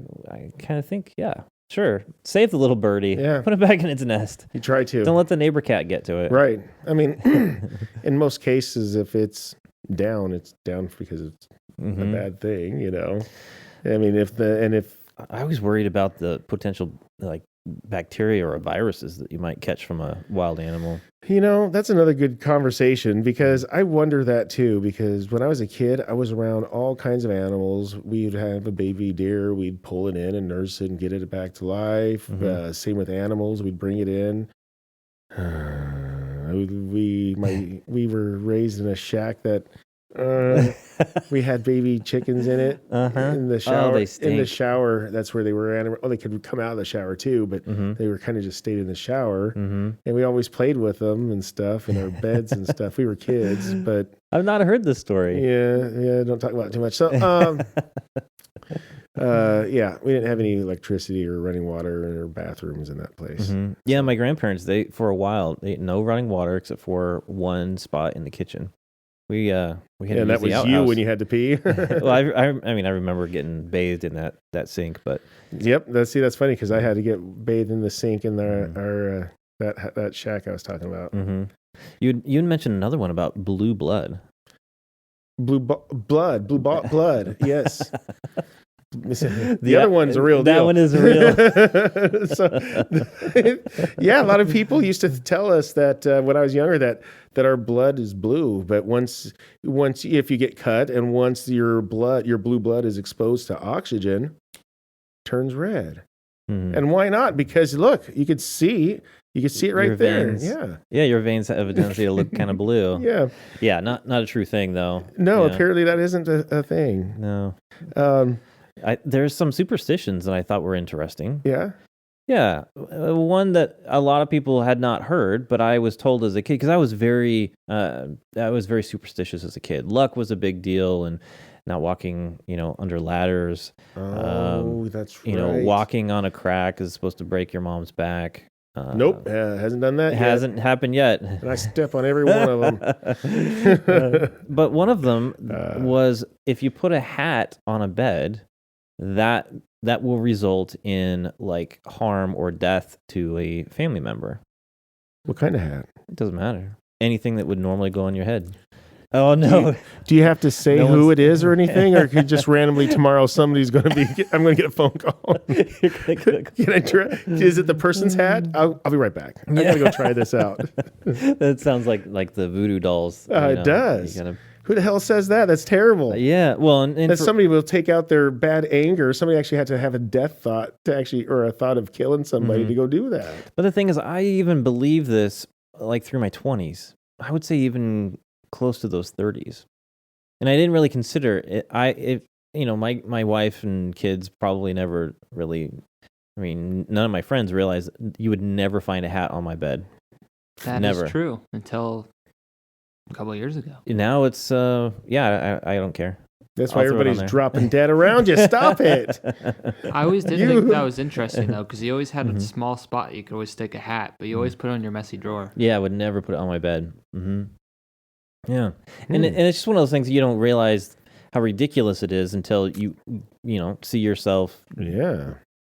kind of think, yeah. Sure. Save the little birdie. Yeah. Put it back in its nest. You try to. Don't let the neighbor cat get to it. Right. I mean, in most cases, if it's down because it's a bad thing, I mean, if I was worried about the potential bacteria or viruses that you might catch from a wild animal. That's another good conversation because I wonder that too, because when I was a kid, I was around all kinds of animals. We'd have a baby deer, we'd pull it in and nurse it and get it back to life. Same with animals, we'd bring it in. We were raised in a shack that we had baby chickens in it in the shower. They stink. In the shower, that's where they were. They could come out of the shower too, but they were kind of just stayed in the shower. And we always played with them and stuff in our beds and stuff. We were kids, but I've not heard this story. Yeah. Don't talk about it too much. So, we didn't have any electricity or running water or bathrooms in that place. Yeah, my grandparents, for a while, they no running water except for one spot in the kitchen. We had and that was you when you had to pee. Well, I remember getting bathed in that sink, but yep. That's funny because I had to get bathed in the sink in our that shack I was talking about. You mentioned another one about blue blood. Blue blood. Yes. The other one's a real deal. That one is real. A lot of people used to tell us that when I was younger that our blood is blue, but once if you get cut and once your blue blood is exposed to oxygen, it turns red. And why not? Because look, you could see it right there. Yeah, your veins have a tendency to look kind of blue. Yeah, not a true thing though. No, apparently that isn't a thing. No. There's some superstitions that I thought were interesting. Yeah. One that a lot of people had not heard, but I was told as a kid because I was very superstitious as a kid. Luck was a big deal, and not walking, under ladders. That's right. Walking on a crack is supposed to break your mom's back. Nope, hasn't done that. Hasn't happened yet. And I step on every one of them. But one of them was if you put a hat on a bed, that will result in harm or death to a family member. What kind of hat? It doesn't matter. Anything that would normally go on your head. Oh no! Do you have to say who it is or anything, or could just randomly tomorrow somebody's going to be? I'm going to get a phone call. Can I try? Is it the person's hat? I'll be right back. I'm going to go try this out. That sounds like the voodoo dolls. It does. Who the hell says that? That's terrible. Yeah. Well, and somebody will take out their bad anger. Somebody actually had to have a death thought or a thought of killing somebody to go do that. But the thing is, I even believe this through my 20s. I would say even close to those 30s, and I didn't really consider it. My wife and kids probably never really. I mean, none of my friends realized you would never find a hat on my bed. That is true until a couple of years ago. Now it's I don't care. That's why everybody's dropping dead around you. Stop it. I always did think that was interesting though, because you always had a small spot you could always stick a hat, but you always put it on your messy drawer. Yeah, I would never put it on my bed. Yeah. And it's just one of those things you don't realize how ridiculous it is until you see yourself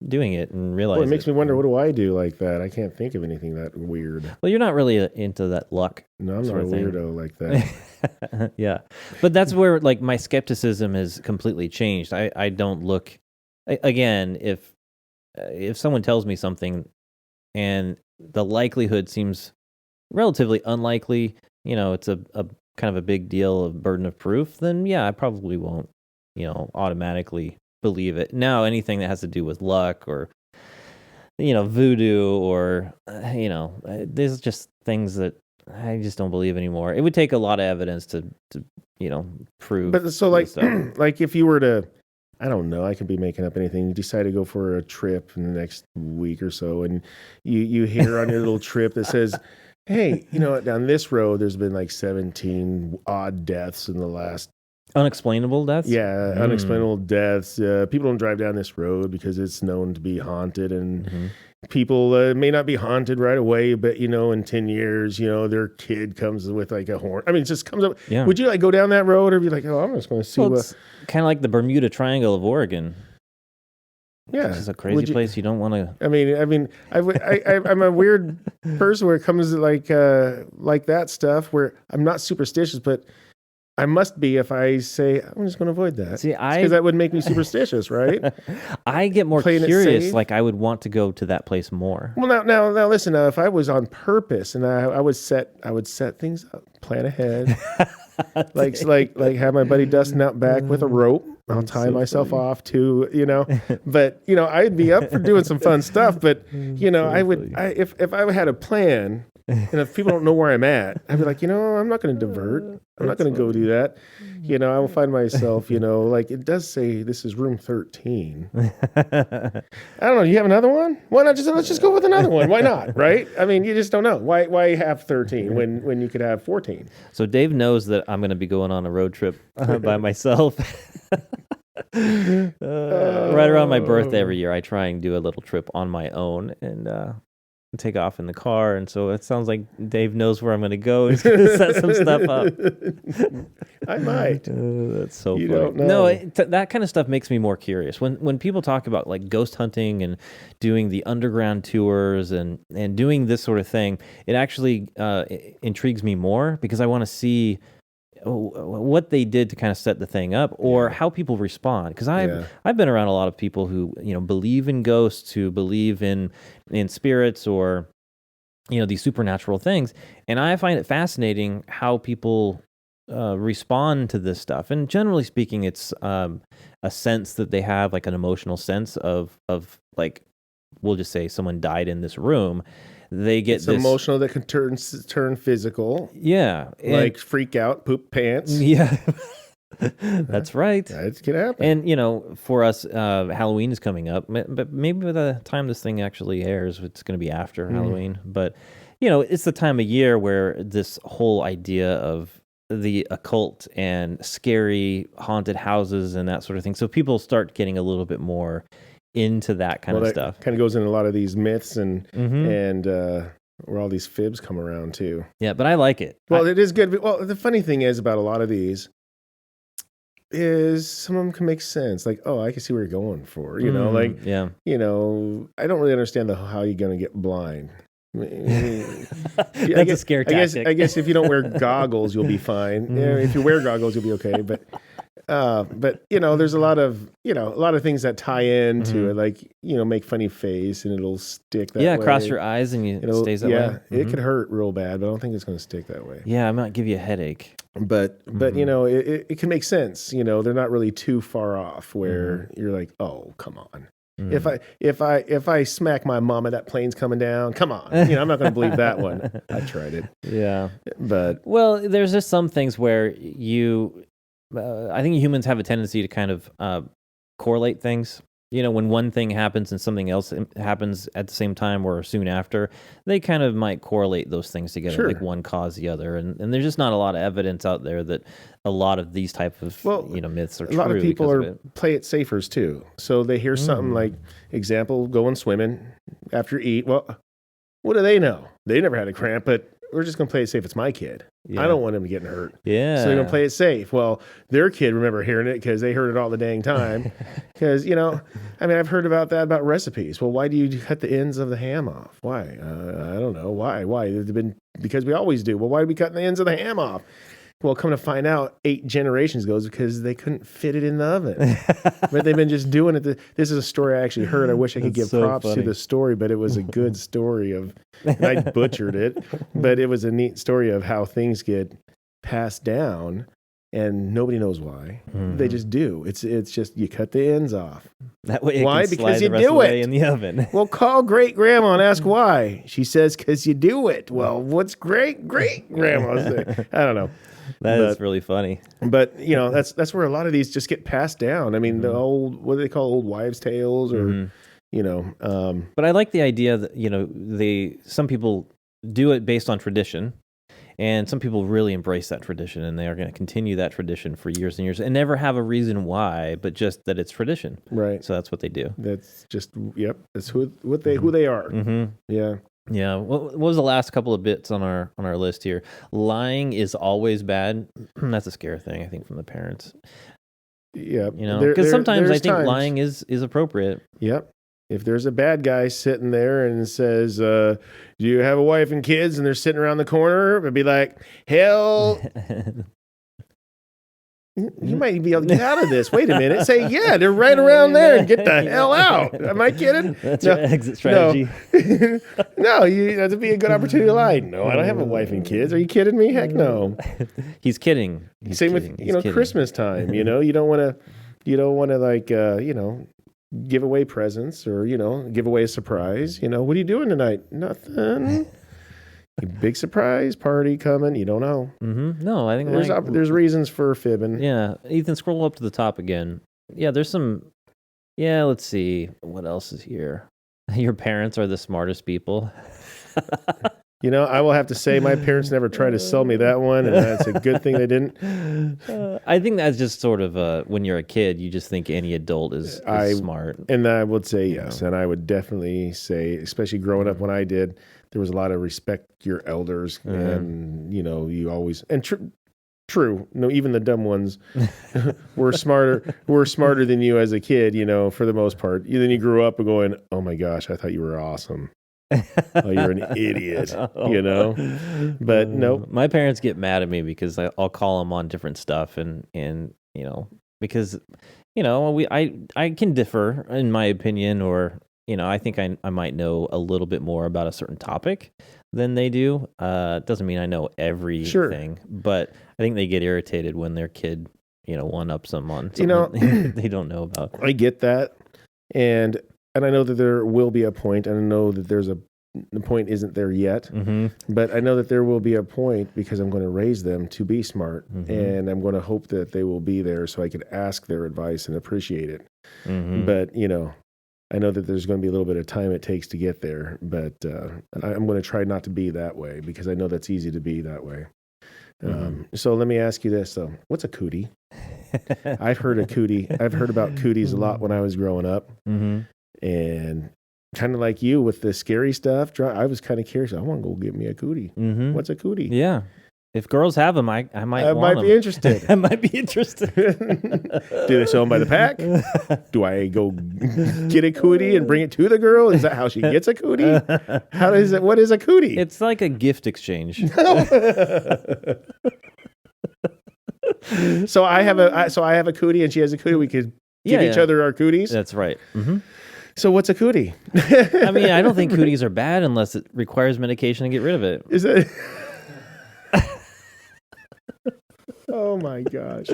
doing it and realize it makes me wonder, what do I do like that? I can't think of anything that weird. Well, you're not really into that luck. No, I'm not a weirdo like that. Yeah. But that's where like my skepticism has completely changed. I don't look, again, if someone tells me something and the likelihood seems relatively unlikely, it's a kind of a big deal of burden of proof, then yeah, I probably won't, automatically believe it. Now, anything that has to do with luck or, voodoo or, there's just things that I just don't believe anymore. It would take a lot of evidence to prove. But so like, like if you were to, I don't know, I could be making up anything. You decide to go for a trip in the next week or so, and you hear on your little trip that says, hey, down this road, there's been like 17 odd deaths in the last. Unexplainable deaths? Yeah, unexplainable deaths. People don't drive down this road because it's known to be haunted, and people may not be haunted right away, but in 10 years, their kid comes with like a horn. I mean, it just comes up. Yeah. Would you like go down that road, or be like, oh, I'm just going to see? Well, it's kind of like the Bermuda Triangle of Oregon. Yeah, this is a crazy place. You don't want to. I mean, I'm a weird person where it comes to like that stuff. Where I'm not superstitious, but I must be if I say I'm just going to avoid that. See, because that would make me superstitious, right? I get more curious. Like I would want to go to that place more. Well, now, listen. If I was on purpose and I would set things up, plan ahead, like have my buddy Dustin out back with a rope. I'll tie myself off to, but I'd be up for doing some fun stuff. But I would, if I had a plan. And if people don't know where I'm at, I'd be like, I'm not going to divert. I'm not going to go do that. I will find myself, like it does say this is room 13. I don't know. You have another one? Why not let's just go with another one? Why not? Right? I mean, you just don't know. Why have 13 when you could have 14? So Dave knows that I'm going to be going on a road trip by myself. Right around my birthday every year, I try and do a little trip on my own and take off in the car, and so it sounds like Dave knows where I'm going to go. He's going to set some stuff up. I might. That's so funny. Don't know. No, that kind of stuff makes me more curious. When people talk about like ghost hunting and doing the underground tours and doing this sort of thing, it actually intrigues me more because I want to see what they did to kind of set the thing up or how people respond. Because I've been around a lot of people who, believe in ghosts, who believe in spirits or, these supernatural things. And I find it fascinating how people respond to this stuff. And generally speaking, it's a sense that they have, like an emotional sense of like, we'll just say someone died in this room. They get this emotional that can turn physical. Yeah. Like freak out, poop pants. Yeah. That's right. That can happen. And, for us, Halloween is coming up. But maybe by the time this thing actually airs, it's going to be after Halloween. But, it's the time of year where this whole idea of the occult and scary haunted houses and that sort of thing. So people start getting a little bit more into that kind of stuff. Kind of goes into a lot of these myths and where all these fibs come around too. Yeah, but I like it. Well, it is good. Well, the funny thing is about a lot of these is some of them can make sense. Like, oh, I can see where you're going for. I don't really understand how you're going to get blind. That's a scare tactic. I guess if you don't wear goggles, you'll be fine. If you wear goggles, you'll be okay. But there's a lot of things that tie into it, like make funny face and it'll stick that way. Yeah, cross your eyes and it stays that way. Yeah, it could hurt real bad, but I don't think it's going to stick that way. Yeah, it might give you a headache. But it can make sense. They're not really too far off where you're like, oh, come on. If I smack my mama, that plane's coming down. Come on, I'm not going to believe that one. I tried it. Yeah, but there's just some things where I think humans have a tendency to kind of correlate things. When one thing happens and something else happens at the same time or soon after, they kind of might correlate those things together, sure. Like one cause the other. And there's just not a lot of evidence out there that a lot of these type of myths are true. A lot of people play it safers too. So they hear something like, example, going swimming after you eat. Well, what do they know? They never had a cramp, but we're just gonna play it safe. It's my kid. Yeah. I don't want him getting hurt. Yeah. So they're gonna play it safe. Well, their kid remember hearing it because they heard it all the dang time. Because I've heard about that about recipes. Well, why do you cut the ends of the ham off? Why? I don't know. Why? Because we always do. Well, why are we cutting the ends of the ham off? Well, come to find out, 8 generations ago, because they couldn't fit it in the oven. But they've been just doing it. This is a story I actually heard. I wish I could give props to the story, but it was a good story and I butchered it. But it was a neat story of how things get passed down, and nobody knows why. Mm-hmm. They just do. It's just you cut the ends off. That way, why? Can because slide you the rest do of the it way in the oven. Well, call great grandma and ask why. She says because you do it. Well, what's great grandma say? I don't know. That is really funny. But that's where a lot of these just get passed down. I mean, the old, what do they call old wives' tales, or But I like the idea that some people do it based on tradition, and some people really embrace that tradition, and they are going to continue that tradition for years and years, and never have a reason why, but just that it's tradition. Right. So that's what they do. That's just That's who they are. Mm-hmm. Yeah. Yeah. What was the last couple of bits on our list here? Lying is always bad. That's a scare thing, I think, from the parents. Yeah. Because sometimes I think lying is appropriate. Yep. If there's a bad guy sitting there and says, do you have a wife and kids? And they're sitting around the corner, it'd be like, hell. You might be able to get out of this. Wait a minute. Say, yeah, they're right around there, and get the hell out. Am I kidding? That's your exit strategy. No, that'd be a good opportunity to lie. No, I don't have a wife and kids. Are you kidding me? Heck no. He's kidding. Same with Christmas time. You don't want to give away presents or give away a surprise. What are you doing tonight? Nothing. Big surprise party coming. You don't know. Mm-hmm. No, I think there's reasons for fibbing. Yeah, Ethan, scroll up to the top again. Yeah, there's some. Yeah, let's see what else is here. Your parents are the smartest people. I will have to say my parents never tried to sell me that one, and that's a good thing they didn't. I think that's just sort of when you're a kid, you just think any adult is smart. And I would say yes, and I would definitely say, especially growing up when I did, there was a lot of respect your elders, and you always true. No, even the dumb ones were smarter than you as a kid. For the most part. Then you grew up and going, oh my gosh, I thought you were awesome. Oh, you're an idiot, But no, my parents get mad at me because I'll call them on different stuff, and because I can differ in my opinion, or I think I might know a little bit more about a certain topic than they do. Doesn't mean I know everything, but I think they get irritated when their kid one ups them on something they don't know about. I get that, and I know that there will be a point, and I know that the point isn't there yet, but I know that there will be a point because I'm going to raise them to be smart, and I'm going to hope that they will be there so I could ask their advice and appreciate it. But, I know that there's going to be a little bit of time it takes to get there, but I'm going to try not to be that way because I know that's easy to be that way. So let me ask you this, though. What's a cootie? I've heard about cooties a lot when I was growing up. And kind of like you with the scary stuff, I was kind of curious. I want to go get me a cootie. What's a cootie? Yeah. If girls have them, I might be interested. I might be interested. Do they sell them by the pack? Do I go get a cootie and bring it to the girl? Is that how she gets a cootie? What is a cootie? It's like a gift exchange. So I have a cootie and she has a cootie. We could give each other our cooties. That's right. So what's a cootie? I mean, I don't think cooties are bad unless it requires medication to get rid of it. Is that? Oh my gosh!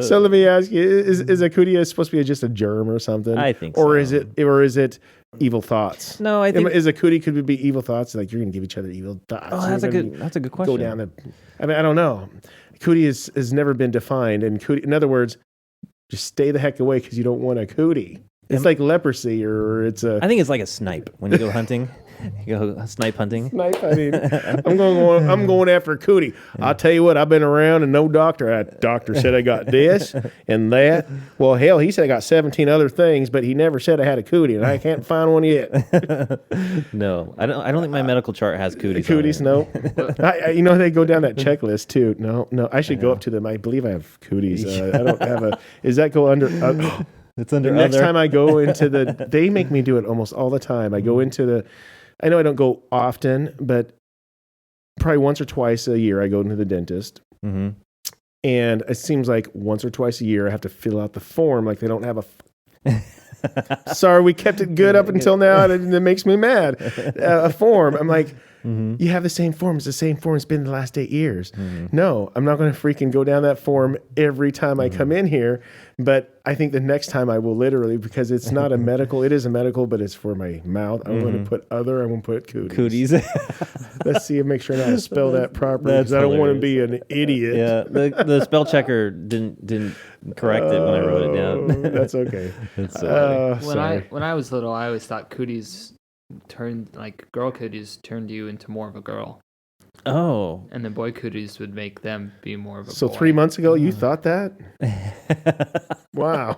So let me ask you: Is a cootie supposed to be just a germ or something? I think, or is it evil thoughts? No, I think is a cootie could be evil thoughts. Like you're going to give each other evil thoughts. Oh, that's a good question. Go down I don't know. Cootie has never been defined, and cootie, in other words, just stay the heck away because you don't want a cootie. It's like leprosy, or it's a I think it's like a snipe when you go hunting. You go snipe hunting. snipe. I mean, I'm going after a cootie. I'll tell you what, I've been around and no doctor. That doctor said I got this and that. Well, hell, he said I got 17 other things, but he never said I had a cootie, and I can't find one yet. No, I don't think my medical chart has cooties. Cooties, no. They go down that checklist too. No. I should go up to them. I believe I have cooties. I don't have a. Is that go under? It's under. The next time I go into they make me do it almost all the time. I go into the. I know I don't go often, but probably once or twice a year I go into the dentist. Mm-hmm. And it seems like once or twice a year I have to fill out the form. Like they don't have a. Sorry, we kept it good up until now, and it makes me mad. A form. I'm like, you have the same form. It's the same form it's been the last 8 years. No, I'm not going to freaking go down that form every time I come in here. But I think the next time I will literally, because it's not a medical. It is a medical, but it's for my mouth. I'm going to put I won't put cooties. Cooties. Let's see and make sure I know how to spell that properly, because I don't want to be an idiot. Yeah, the spell checker didn't correct it when I wrote it down. That's okay. That's so funny. When I was little, I always thought cooties girl cooties turned you into more of a girl. Oh. And then boy cooties would make them be more of a boy. So 3 months ago, you thought that? Wow.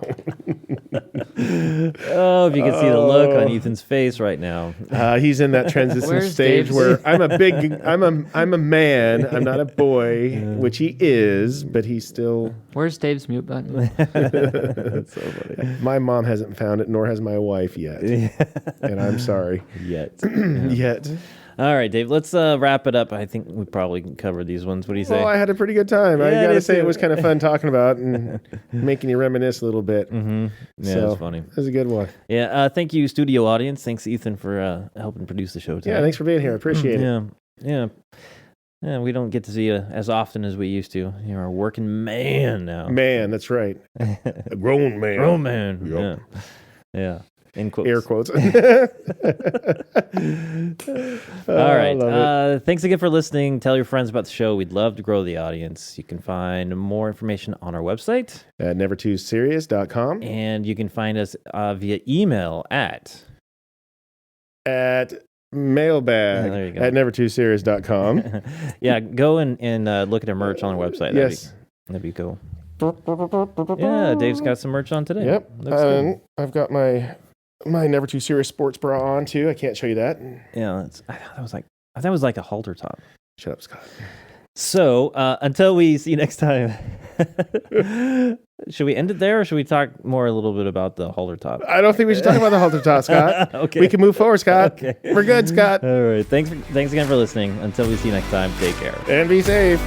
Oh, if you could see the look on Ethan's face right now. He's in that transition stage where I'm a man. I'm not a boy, which he is, but he's still. Where's Dave's mute button? That's so funny. My mom hasn't found it, nor has my wife yet. And I'm sorry. Yet. Yet. All right, Dave, let's wrap it up. I think we probably covered these ones. What do you say? Well, I had a pretty good time. Yeah, I got to say, too. it was kind of fun talking about and making you reminisce a little bit. Mm-hmm. Yeah, so, it was funny. It was a good one. Yeah, thank you, studio audience. Thanks, Ethan, for helping produce the show today. Yeah, thanks for being here. I appreciate it. Yeah. Yeah, we don't get to see you as often as we used to. You're a working man now. Man, that's right. A grown man. Grown man. Yep. Yeah. In quotes. Air quotes. All right. Thanks again for listening. Tell your friends about the show. We'd love to grow the audience. You can find more information on our website at nevertooserious.com. And you can find us via email at mailbag at nevertooserious.com. Yeah, go and look at our merch on our website. Yes. That'd be cool. Yeah, Dave's got some merch on today. Yep. I've got my Never Too Serious sports bra on too. I can't show you that. Yeah, I thought it was like a halter top. Shut up, Scott. So until we see you next time, should we end it there, or should we talk a little bit about the halter top? I don't think we should talk about the halter top, Scott. Okay, we can move forward, Scott. Okay, we're good, Scott. All right, thanks again for listening. Until we see you next time, take care and be safe.